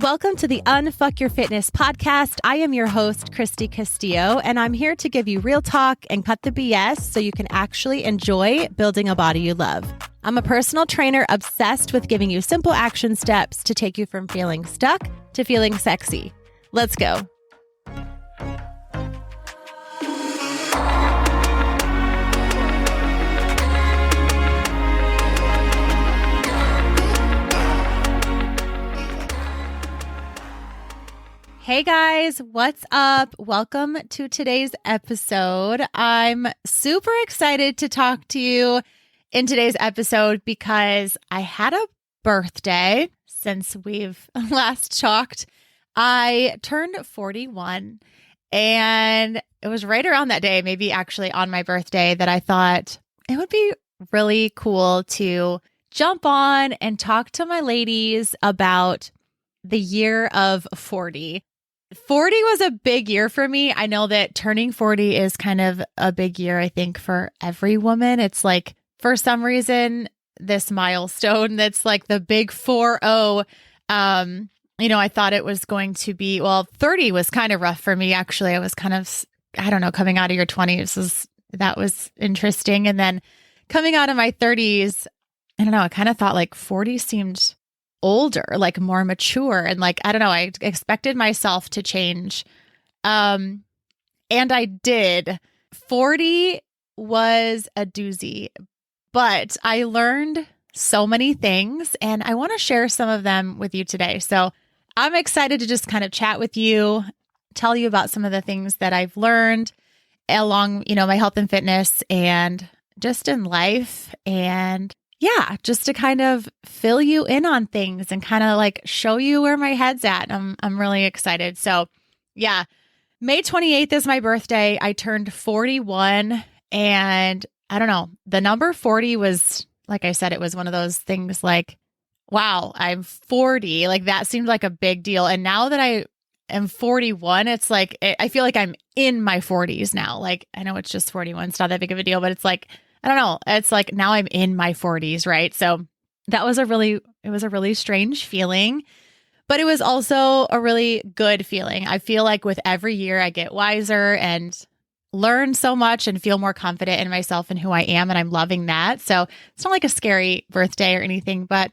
Welcome to the Unfuck Your Fitness podcast. I am your host, Christy Castillo, and I'm here to give you real talk and cut the BS so you can actually enjoy building a body you love. I'm a personal trainer obsessed with giving you simple action steps to take you from feeling stuck to feeling sexy. Let's go. Hey guys, what's up? Welcome to today's episode. I'm super excited to talk to you in today's episode because I had a birthday since we've last talked. I turned 41 and it was right around that day, maybe actually on my birthday, that I thought it would be really cool to jump on and talk to my ladies about the year of 40. 40 was a big year for me. I know that turning 40 is kind of a big year, I think, for every woman. It's like, for some reason, this milestone that's like the big 4-0. I thought it was going to be, 30 was kind of rough for me, actually. I was kind of, coming out of your 20s, that was interesting. And then coming out of my 30s, I kind of thought like 40 seemed older, like more mature. And I expected myself to change. And I did. 40 was a doozy, but I learned so many things and I want to share some of them with you today. So I'm excited to just kind of chat with you, tell you about some of the things that I've learned along, my health and fitness and just in life. And yeah, just to kind of fill you in on things and kind of like show you where my head's at. I'm really excited. So yeah, May 28th is my birthday. I turned 41 and the number 40 was, like I said, it was one of those things like, wow, I'm 40. Like that seemed like a big deal. And now that I am 41, it's like, I feel like I'm in my 40s now. Like I know it's just 41. It's not that big of a deal, but it's like, it's like now I'm in my 40s, right? So that was a really strange feeling, but it was also a really good feeling. I feel like with every year I get wiser and learn so much and feel more confident in myself and who I am. And I'm loving that. So it's not like a scary birthday or anything, but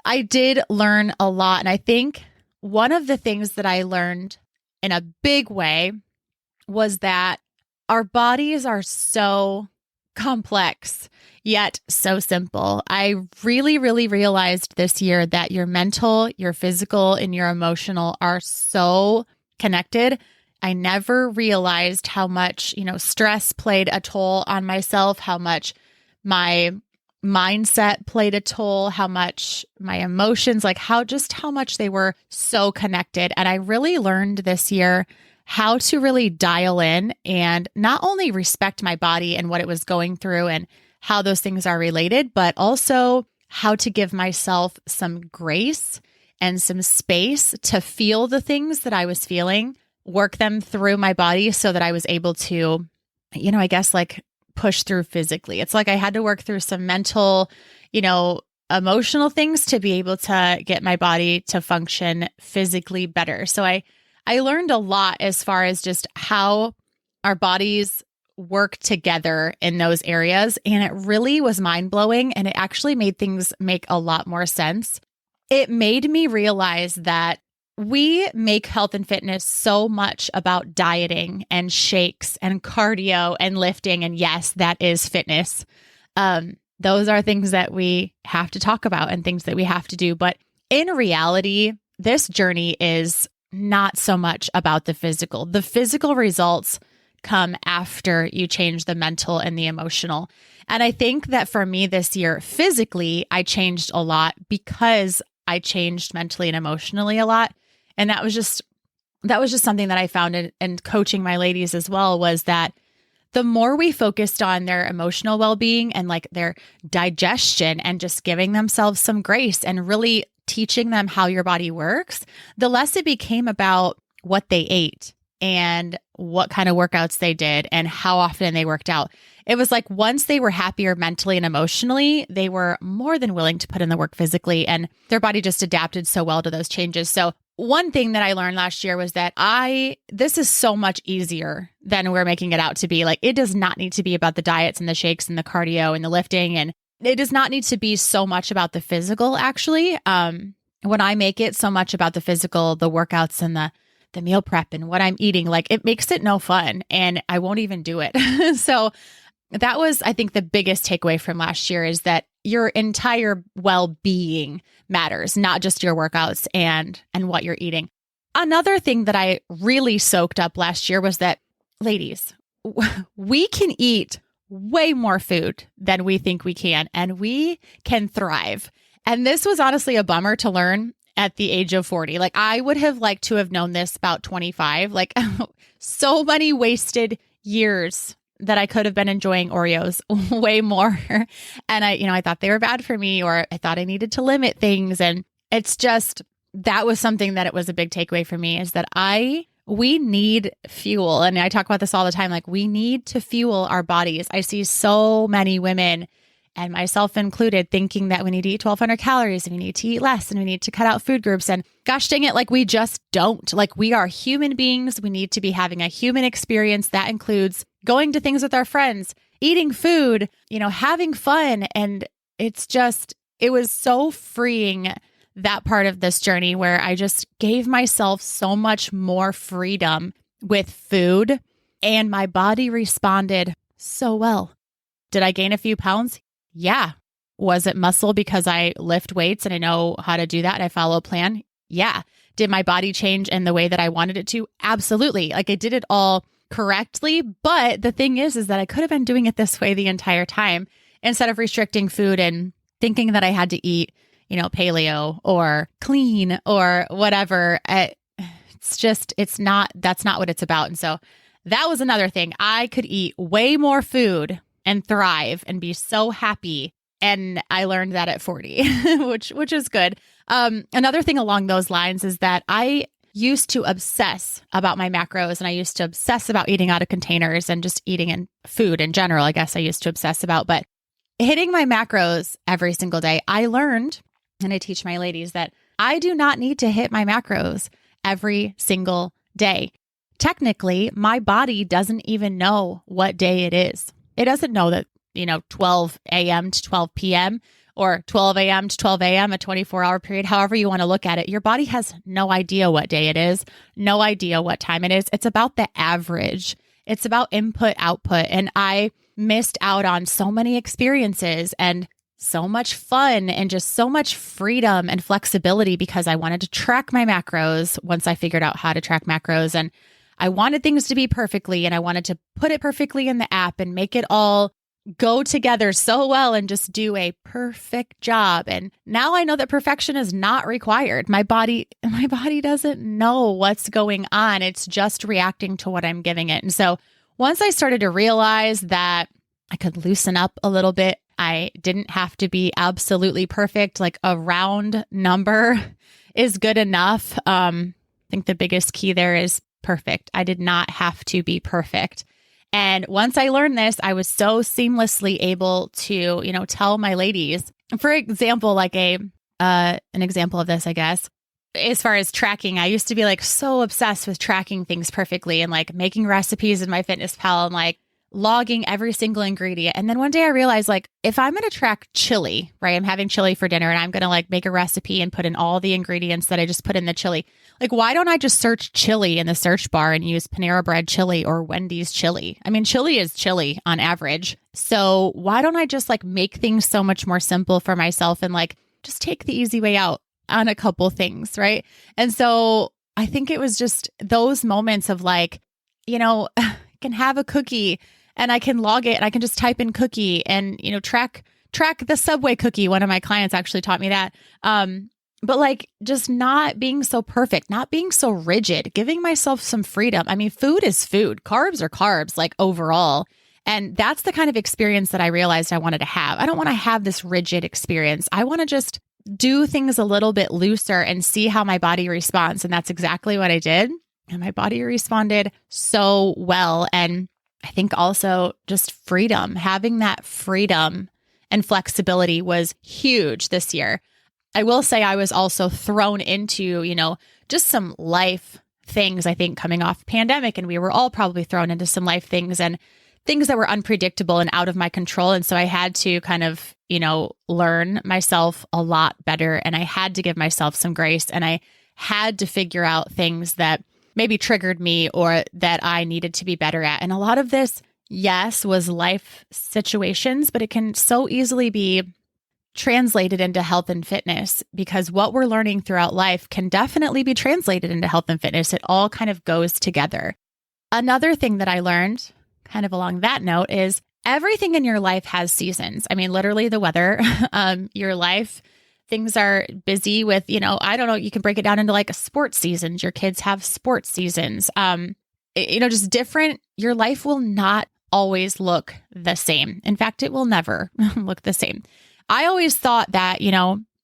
I did learn a lot. And I think one of the things that I learned in a big way was that our bodies are so complex, yet so simple. I really, really realized this year that your mental, your physical, and your emotional are so connected. I never realized how much, stress played a toll on myself, how much my mindset played a toll, how much my emotions, how much they were so connected. And I really learned this year how to really dial in and not only respect my body and what it was going through and how those things are related, but also how to give myself some grace and some space to feel the things that I was feeling, work them through my body so that I was able to, push through physically. It's like I had to work through some mental, emotional things to be able to get my body to function physically better. So I learned a lot as far as just how our bodies work together in those areas. And it really was mind-blowing. And it actually made things make a lot more sense. It made me realize that we make health and fitness so much about dieting and shakes and cardio and lifting. And yes, that is fitness. Those are things that we have to talk about and things that we have to do. But in reality, this journey is not so much about the physical. The physical results come after you change the mental and the emotional. And I think that for me this year, physically, I changed a lot because I changed mentally and emotionally a lot. And that was just something that I found in coaching my ladies as well, was that the more we focused on their emotional well-being and their digestion and just giving themselves some grace and really teaching them how your body works, the less it became about what they ate and what kind of workouts they did and how often they worked out. It was like once they were happier mentally and emotionally, they were more than willing to put in the work physically, and their body just adapted so well to those changes. So one thing that I learned last year was that this is so much easier than we're making it out to be. Like, it does not need to be about the diets and the shakes and the cardio and the lifting. And it does not need to be so much about the physical, actually. When I make it so much about the physical, the workouts and the meal prep and what I'm eating, like, it makes it no fun and I won't even do it. So that was, I think, the biggest takeaway from last year is that your entire well-being matters, not just your workouts and what you're eating. Another thing that I really soaked up last year was that, ladies, we can eat way more food than we think we can, and we can thrive. And this was honestly a bummer to learn at the age of 40. Like, I would have liked to have known this about 25, like so many wasted years that I could have been enjoying Oreos way more. And I thought they were bad for me, or I thought I needed to limit things. And it's just, that was something that it was a big takeaway for me, is that we need fuel. And I talk about this all the time. Like, we need to fuel our bodies. I see so many women, and myself included, thinking that we need to eat 1,200 calories and we need to eat less and we need to cut out food groups. And gosh dang it, like, we just don't. Like, we are human beings. We need to be having a human experience. That includes going to things with our friends, eating food, having fun. And it was so freeing, that part of this journey, where I just gave myself so much more freedom with food, and my body responded so well. Did I gain a few pounds? Yeah. Was it muscle because I lift weights and I know how to do that and I follow a plan? Yeah. Did my body change in the way that I wanted it to? Absolutely. Like, I did it all correctly. But the thing is that I could have been doing it this way the entire time, instead of restricting food and thinking that I had to eat, paleo or clean or whatever. That's not what it's about. And so that was another thing. I could eat way more food and thrive and be so happy. And I learned that at 40, which is good. Another thing along those lines is that I used to obsess about my macros, and I used to obsess about eating out of containers and just eating in food in general. I guess I used to obsess about, but hitting my macros every single day, I learned, and I teach my ladies, that I do not need to hit my macros every single day. Technically, my body doesn't even know what day it is. It doesn't know that, 12 a.m. to 12 p.m. or 12 a.m. to 12 a.m., a 24-hour period, however you want to look at it. Your body has no idea what day it is, no idea what time it is. It's about the average. It's about input, output. And I missed out on so many experiences and so much fun and just so much freedom and flexibility because I wanted to track my macros once I figured out how to track macros. And I wanted things to be perfectly, and I wanted to put it perfectly in the app and make it all go together so well and just do a perfect job. And now I know that perfection is not required. My body doesn't know what's going on. It's just reacting to what I'm giving it. And so once I started to realize that I could loosen up a little bit, I didn't have to be absolutely perfect. Like, a round number is good enough. I think the biggest key there is perfect. I did not have to be perfect. And once I learned this, I was so seamlessly able to, tell my ladies, for example, like an example of this, I guess, as far as tracking, I used to be like so obsessed with tracking things perfectly and like making recipes in MyFitnessPal and like logging every single ingredient. And then one day I realized, like, if I'm going to track chili, right? I'm having chili for dinner and I'm going to like make a recipe and put in all the ingredients that I just put in the chili. Like, why don't I just search chili in the search bar and use Panera Bread chili or Wendy's chili? I mean, chili is chili on average. So why don't I just like make things so much more simple for myself and like just take the easy way out on a couple things, right? And so I think it was just those moments of like, I can have a cookie and I can log it and I can just type in cookie and, track the Subway cookie. One of my clients actually taught me that. But like, just not being so perfect, not being so rigid, giving myself some freedom. I mean, food is food. Carbs are carbs, like, overall. And that's the kind of experience that I realized I wanted to have. I don't want to have this rigid experience. I want to just do things a little bit looser and see how my body responds. And that's exactly what I did. And my body responded so well. And I think also just freedom, having that freedom and flexibility was huge this year. I will say I was also thrown into, just some life things, I think, coming off pandemic. And we were all probably thrown into some life things and things that were unpredictable and out of my control. And so I had to kind of, learn myself a lot better. And I had to give myself some grace. And I had to figure out things that maybe triggered me or that I needed to be better at. And a lot of this, yes, was life situations, but it can so easily be translated into health and fitness, because what we're learning throughout life can definitely be translated into health and fitness. It all kind of goes together. Another thing that I learned kind of along that note is everything in your life has seasons. I mean, literally the weather, your life, things are busy with, I don't know, you can break it down into like sports seasons. Your kids have sports seasons. Just different. Your life will not always look the same. In fact, it will never look the same. I always thought that,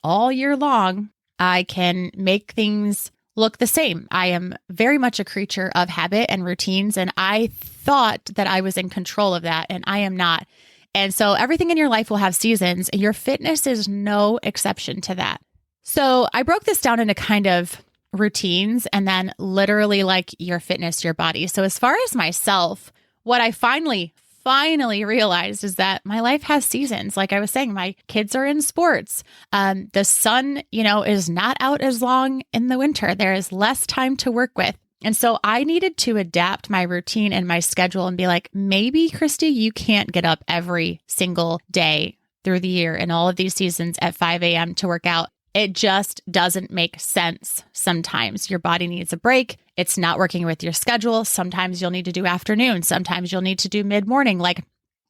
all year long, I can make things look the same. I am very much a creature of habit and routines, and I thought that I was in control of that, and I am not. And so everything in your life will have seasons, and your fitness is no exception to that. So I broke this down into kind of routines and then literally like your fitness, your body. So as far as myself, what I finally realized is that my life has seasons. Like I was saying, my kids are in sports. The sun, is not out as long in the winter. There is less time to work with. And so I needed to adapt my routine and my schedule and be like, maybe, Christy, you can't get up every single day through the year in all of these seasons at 5 a.m. to work out. It just doesn't make sense sometimes. Your body needs a break. It's not working with your schedule. Sometimes you'll need to do afternoon. Sometimes you'll need to do mid-morning. Like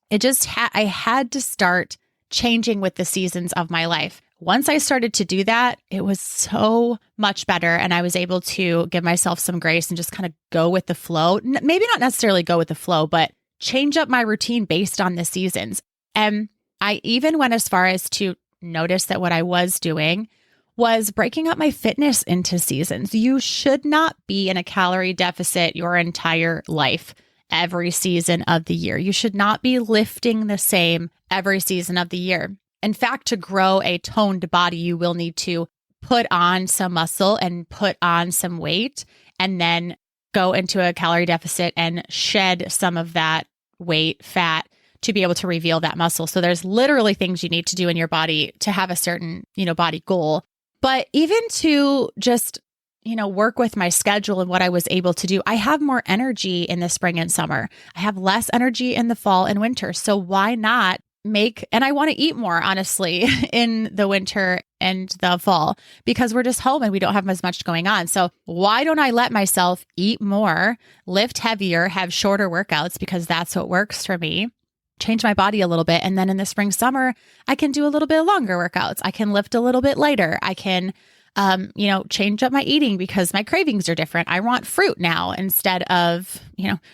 it just, I had to start changing with the seasons of my life. Once I started to do that, it was so much better. And I was able to give myself some grace and just kind of go with the flow. Maybe not necessarily go with the flow, but change up my routine based on the seasons. And I even went as far as to notice that what I was doing was breaking up my fitness into seasons. You should not be in a calorie deficit your entire life, every season of the year. You should not be lifting the same every season of the year. In fact, to grow a toned body, you will need to put on some muscle and put on some weight, and then go into a calorie deficit and shed some of that weight, fat, to be able to reveal that muscle. So there's literally things you need to do in your body to have a certain, body goal. But even to just, work with my schedule and what I was able to do, I have more energy in the spring and summer. I have less energy in the fall and winter. So why not and I want to eat more, honestly, in the winter and the fall, because we're just home and we don't have as much going on. So why don't I let myself eat more, lift heavier, have shorter workouts, because that's what works for me, change my body a little bit. And then in the spring, summer, I can do a little bit longer workouts. I can lift a little bit lighter. I can, change up my eating because my cravings are different. I want fruit now instead of,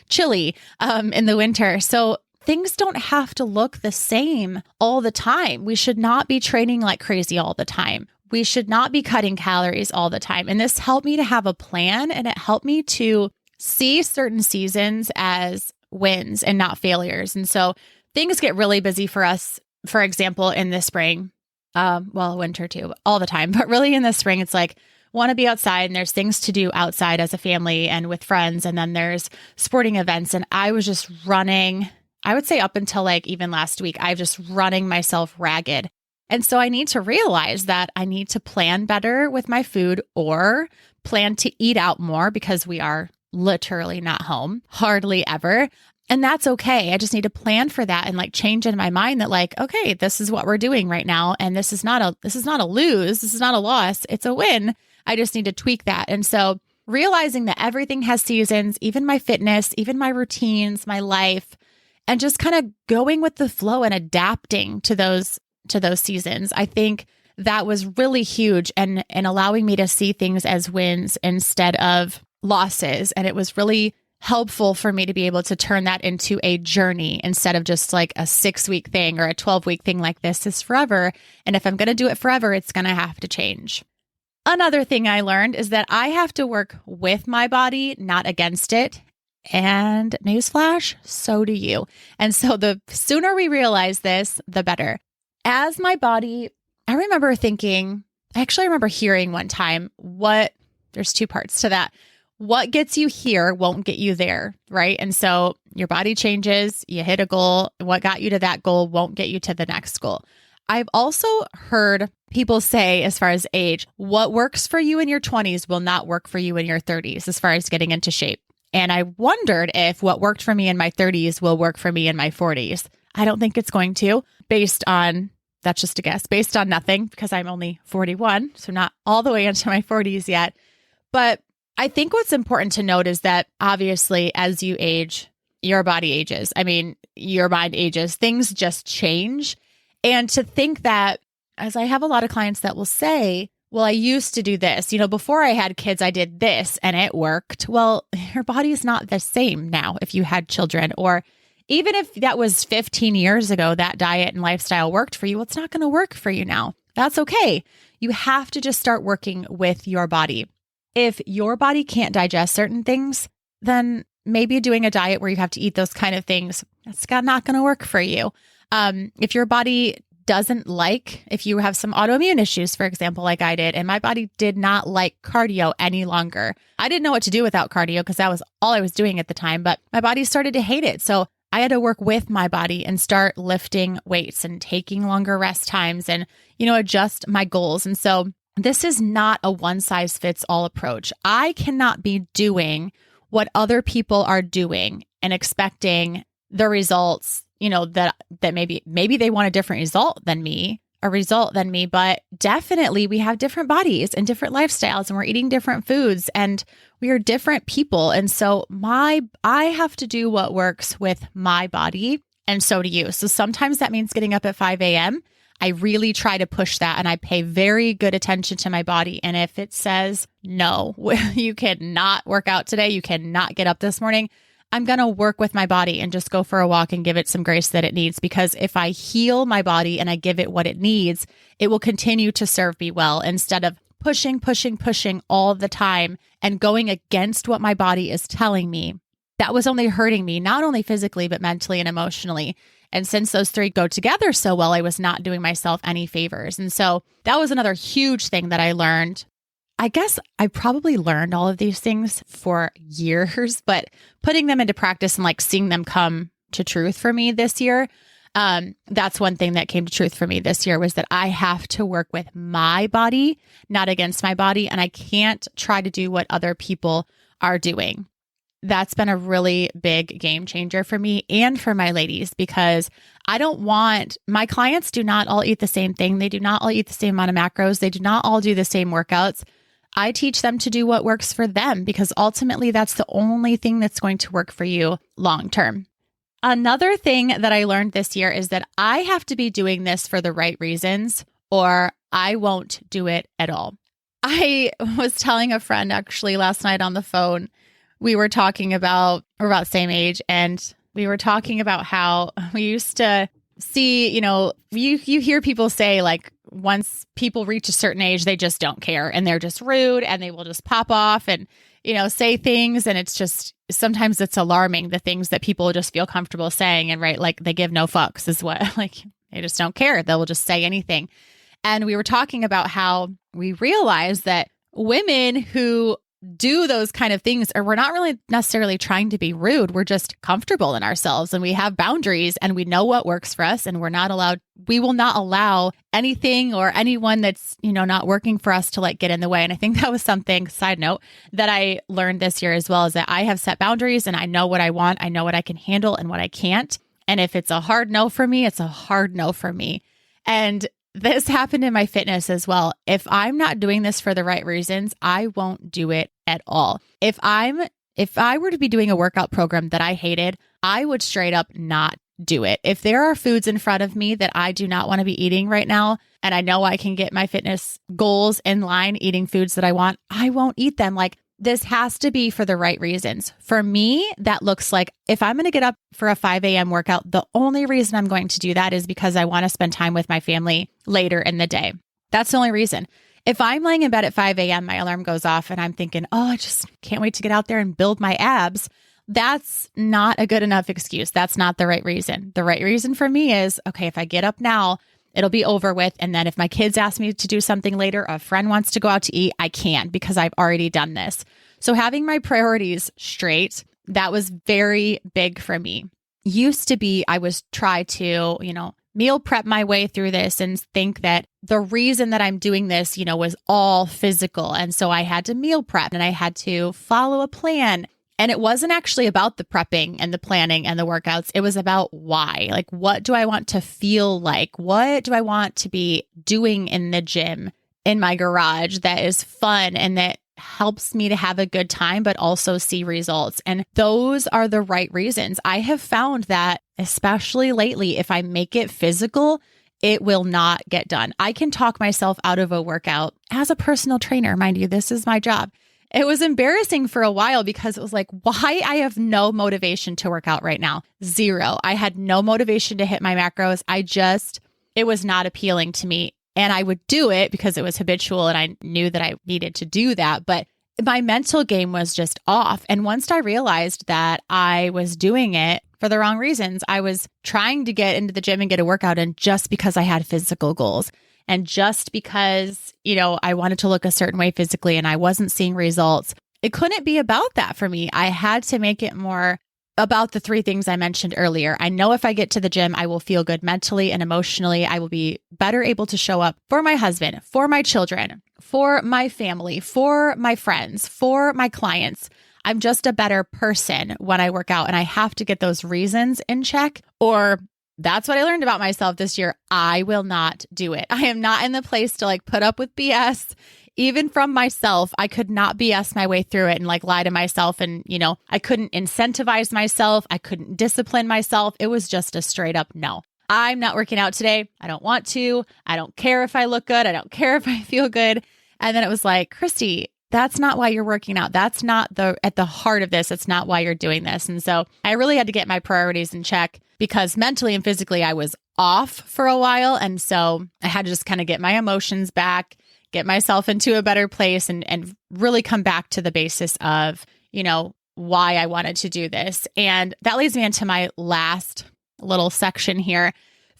chili, in the winter. So things don't have to look the same all the time. We should not be training like crazy all the time. We should not be cutting calories all the time. And this helped me to have a plan, and it helped me to see certain seasons as wins and not failures. And so things get really busy for us, for example, in the spring, winter too, all the time, but really in the spring, it's like, want to be outside and there's things to do outside as a family and with friends. And then there's sporting events. And I was just running, I would say up until like even last week, I was just running myself ragged. And so I need to realize that I need to plan better with my food, or plan to eat out more, because we are literally not home hardly ever. And that's okay. I just need to plan for that and like change in my mind that like, okay, this is what we're doing right now. And this is not a lose. This is not a loss. It's a win. I just need to tweak that. And so realizing that everything has seasons, even my fitness, even my routines, my life, and just kind of going with the flow and adapting to those seasons. I think that was really huge and allowing me to see things as wins instead of losses. And it was really helpful for me to be able to turn that into a journey instead of just like a 6-week thing or a 12-week thing. Like, this is forever. And if I'm going to do it forever, it's going to have to change. Another thing I learned is that I have to work with my body, not against it. And newsflash, so do you. And so the sooner we realize this, the better. As my body, I remember thinking I actually remember hearing one time there's two parts to that. What gets you here won't get you there, right? And so your body changes, you hit a goal. What got you to that goal won't get you to the next goal. I've also heard people say, as far as age, what works for you in your 20s will not work for you in your 30s as far as getting into shape. And I wondered if what worked for me in my 30s will work for me in my 40s. I don't think it's going to, that's just a guess, based on nothing, because I'm only 41, so not all the way into my 40s yet. But I think what's important to note is that obviously as you age, your body ages. I mean, your mind ages, things just change. And to think that, as I have a lot of clients that will say, well, I used to do this, before I had kids, I did this and it worked. Well, your body is not the same now if you had children, or even if that was 15 years ago, that diet and lifestyle worked for you, well, it's not going to work for you now. That's okay. You have to just start working with your body. If your body can't digest certain things, then maybe doing a diet where you have to eat those kind of things, that's not going to work for you. If your body if you have some autoimmune issues, for example, like I did, and my body did not like cardio any longer. I didn't know what to do without cardio because that was all I was doing at the time, but my body started to hate it. So I had to work with my body and start lifting weights and taking longer rest times and, adjust my goals. And so this is not a one size fits all approach. I cannot be doing what other people are doing and expecting the results, that maybe they want a result than me, but definitely we have different bodies and different lifestyles and we're eating different foods and we are different people. And so I have to do what works with my body, and so do you. So sometimes that means getting up at 5 a.m. I really try to push that and I pay very good attention to my body. And if it says, no, you cannot work out today, you cannot get up this morning, I'm going to work with my body and just go for a walk and give it some grace that it needs. Because if I heal my body and I give it what it needs, it will continue to serve me well instead of pushing all the time and going against what my body is telling me. That was only hurting me, not only physically, but mentally and emotionally. And since those three go together so well, I was not doing myself any favors. And so that was another huge thing that I learned. I guess I probably learned all of these things for years, but putting them into practice and seeing them come to truth for me this year, that's one thing that came to truth for me this year, was that I have to work with my body, not against my body. And I can't try to do what other people are doing. That's been a really big game changer for me and for my ladies, because my clients do not all eat the same thing. They do not all eat the same amount of macros. They do not all do the same workouts. I teach them to do what works for them, because ultimately that's the only thing that's going to work for you long term. Another thing that I learned this year is that I have to be doing this for the right reasons, or I won't do it at all. I was telling a friend actually last night on the phone, we're about the same age, and we were talking about how we used to see, you hear people say once people reach a certain age, they just don't care and they're just rude and they will just pop off and, say things. And it's just, sometimes it's alarming, the things that people just feel comfortable saying, and they give no fucks is what, they just don't care. They'll just say anything. And we were talking about how we realized that women who do those kind of things, or we're not really necessarily trying to be rude. We're just comfortable in ourselves and we have boundaries and we know what works for us, and we will not allow anything or anyone that's, not working for us to get in the way. And I think that was something, side note, that I learned this year as well, is that I have set boundaries and I know what I want. I know what I can handle and what I can't. And if it's a hard no for me, it's a hard no for me. And this happened in my fitness as well. If I'm not doing this for the right reasons, I won't do it at all. If I were to be doing a workout program that I hated, I would straight up not do it. If there are foods in front of me that I do not want to be eating right now, and I know I can get my fitness goals in line eating foods that I want, I won't eat them. This has to be for the right reasons. For me, that looks like if I'm going to get up for a 5 a.m. workout, the only reason I'm going to do that is because I want to spend time with my family later in the day. That's the only reason. If I'm laying in bed at 5 a.m., my alarm goes off and I'm thinking, I just can't wait to get out there and build my abs, that's not a good enough excuse. That's not the right reason. The right reason for me is, okay, if I get up now, it'll be over with. And then if my kids ask me to do something later, a friend wants to go out to eat, I can because I've already done this. So having my priorities straight, that was very big for me. Used to be, I was try to, meal prep my way through this and think that the reason that I'm doing this, was all physical. And so I had to meal prep and I had to follow a plan. And it wasn't actually about the prepping and the planning and the workouts. It was about why. Like, what do I want to feel like? What do I want to be doing in the gym, in my garage that is fun and that helps me to have a good time, but also see results? And those are the right reasons. I have found that, especially lately, if I make it physical, it will not get done. I can talk myself out of a workout as a personal trainer. Mind you, this is my job. It was embarrassing for a while because it was like, why? I have no motivation to work out right now. Zero. I had no motivation to hit my macros. It was not appealing to me. And I would do it because it was habitual and I knew that I needed to do that. But my mental game was just off. And once I realized that I was doing it for the wrong reasons, I was trying to get into the gym and get a workout in just because I had physical goals. And just because, I wanted to look a certain way physically and I wasn't seeing results, it couldn't be about that for me. I had to make it more about the three things I mentioned earlier. I know if I get to the gym, I will feel good mentally and emotionally. I will be better able to show up for my husband, for my children, for my family, for my friends, for my clients. I'm just a better person when I work out, and I have to get those reasons in check, or that's what I learned about myself this year. I will not do it. I am not in the place to put up with BS. Even from myself, I could not BS my way through it and lie to myself. And, I couldn't incentivize myself. I couldn't discipline myself. It was just a straight up no. I'm not working out today. I don't want to. I don't care if I look good. I don't care if I feel good. And then it was like, Christy, that's not why you're working out. That's not at the heart of this. That's not why you're doing this. And so I really had to get my priorities in check because mentally and physically I was off for a while. And so I had to just kind of get my emotions back, get myself into a better place and really come back to the basis of, why I wanted to do this. And that leads me into my last little section here.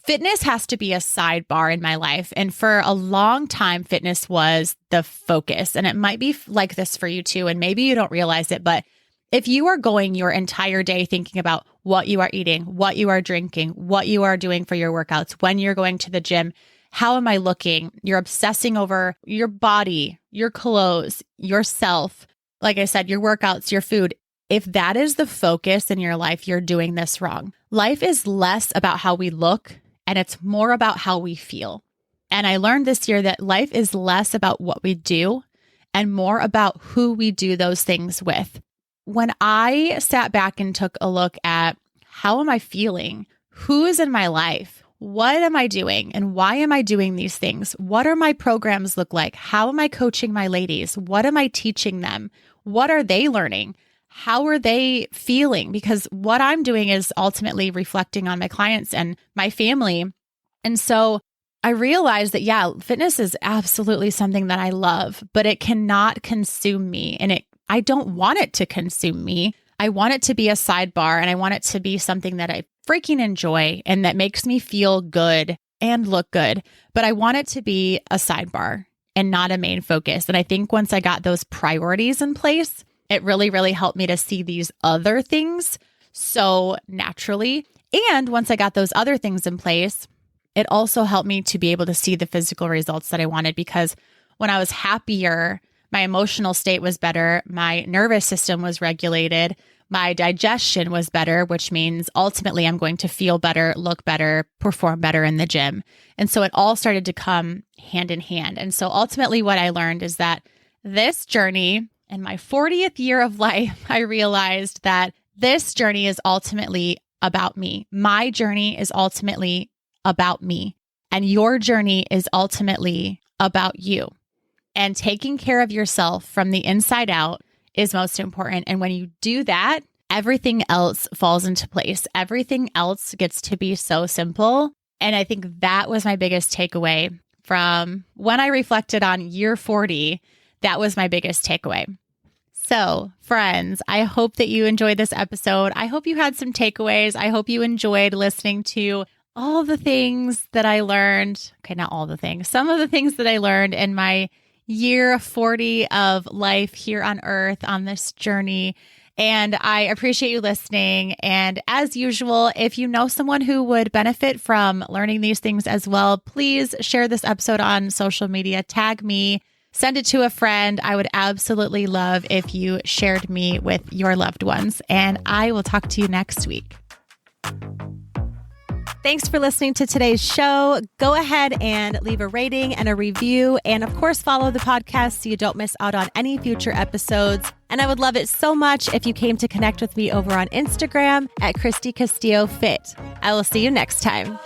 Fitness has to be a sidebar in my life. And for a long time, fitness was the focus. And it might be like this for you too. And maybe you don't realize it, but if you are going your entire day thinking about what you are eating, what you are drinking, what you are doing for your workouts, when you're going to the gym, how am I looking? You're obsessing over your body, your clothes, yourself. Like I said, your workouts, your food. If that is the focus in your life, you're doing this wrong. Life is less about how we look and it's more about how we feel. And I learned this year that life is less about what we do and more about who we do those things with. When I sat back and took a look at how am I feeling? Who is in my life? What am I doing? And why am I doing these things? What are my programs look like? How am I coaching my ladies? What am I teaching them? What are they learning? How are they feeling? Because what I'm doing is ultimately reflecting on my clients and my family. And so I realized that, fitness is absolutely something that I love, but it cannot consume me. And I don't want it to consume me. I want it to be a sidebar and I want it to be something that I freaking enjoy and that makes me feel good and look good. But I want it to be a sidebar and not a main focus. And I think once I got those priorities in place, it really, really helped me to see these other things so naturally. And once I got those other things in place, it also helped me to be able to see the physical results that I wanted, because when I was happier, my emotional state was better, my nervous system was regulated, my digestion was better, which means ultimately I'm going to feel better, look better, perform better in the gym. And so it all started to come hand in hand. And so ultimately what I learned is that this journey, in my 40th year of life, I realized that this journey is ultimately about me. My journey is ultimately about me. And your journey is ultimately about you. And taking care of yourself from the inside out is most important. And when you do that, everything else falls into place. Everything else gets to be so simple. And I think that was my biggest takeaway from when I reflected on year 40. That was my biggest takeaway. So, friends, I hope that you enjoyed this episode. I hope you had some takeaways. I hope you enjoyed listening to all the things that I learned. Okay, not all the things. Some of the things that I learned in my year 40 of life here on earth on this journey. And I appreciate you listening. And as usual, if you know someone who would benefit from learning these things as well, please share this episode on social media, tag me, send it to a friend. I would absolutely love if you shared me with your loved ones. And I will talk to you next week. Thanks for listening to today's show. Go ahead and leave a rating and a review. And of course, follow the podcast so you don't miss out on any future episodes. And I would love it so much if you came to connect with me over on Instagram at Christy Castillo Fit. I will see you next time.